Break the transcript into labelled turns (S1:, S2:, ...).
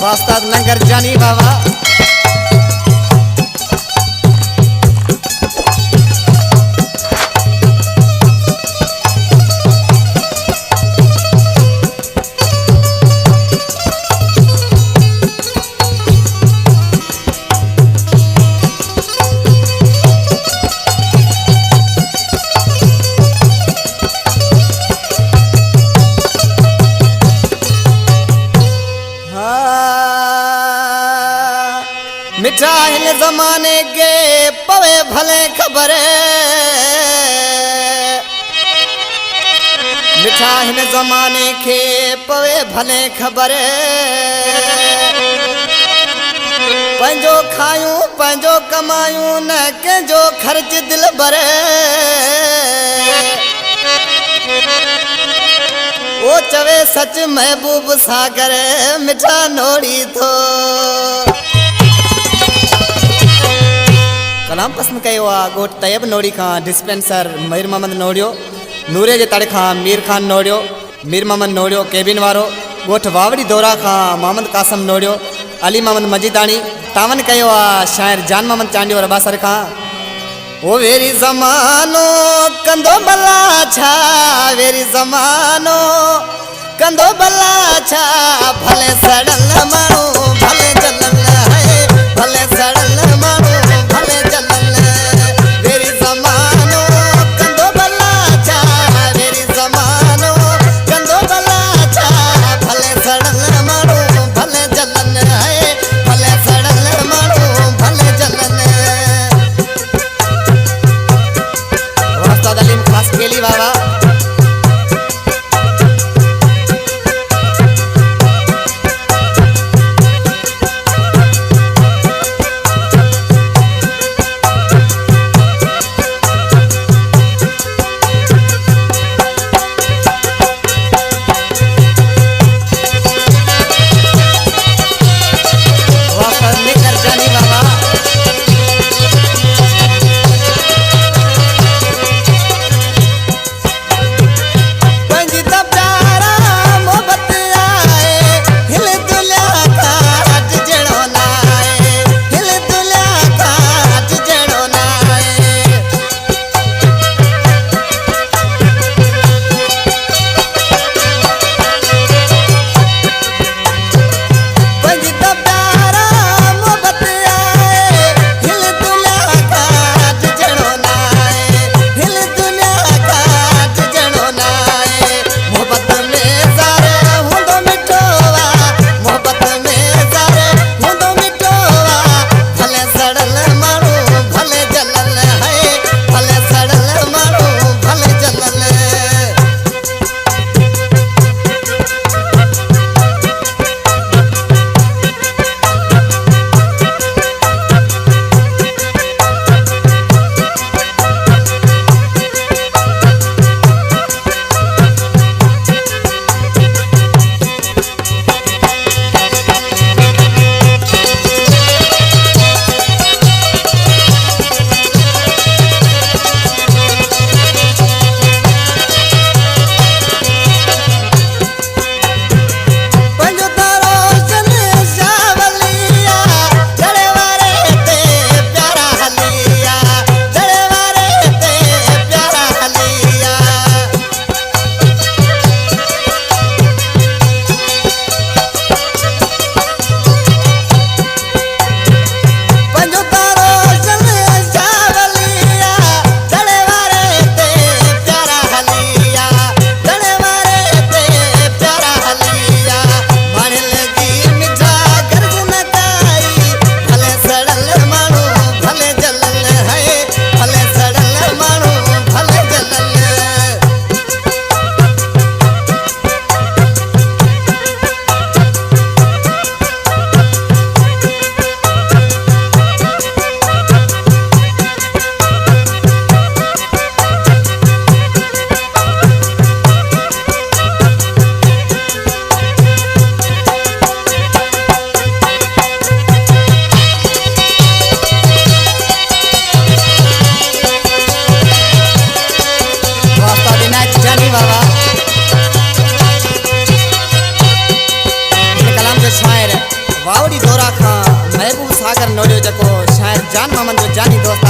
S1: वास्ताद लंगर जानी बाबा मिठा हिन ज़माने के पवे भले खबर मिठा हिन ज़माने के पवे भले खबर पंहिंजो खायूं पंहिंजो कमायूं न कंहिंजो ख़र्च दिल भरे ओ चवे सच महबूब सागर मिठा नोड़ी थो कलाम पसंद कयो आहे ॻोठ तैयब नोड़ी खां डिस्पेंसर मीर मोहम्मद नोड़ियो नूरे जे तड़े खां मीर खान नोड़ियो मीर मोहम्मद नोड़ियो केबिन वारो ॻोठ वावड़ी दौरा खां मोहम्मद कासम नोड़ियो अली मोहम्मद मजीदानी तावन कयो आहे शाइर जान मोहम्मद चांडियो रबासर खां ओ वेरी ज़मानो कंदो भला छा वेरी ज़मानो कंदो भला छा भले सड़ल माण्हू भले जलल है भले सड़ल माण्हू भले जलल वेरी ज़मानो कंदो भला छा वेरी ज़मानो कंदो भला छा भले सड़ल माण्हू भले जलल है भले सड़ल माण्हू भले जलल वास्ताद अलीम खास केली बाबा जान मोहम्मद जो जानी दोस्त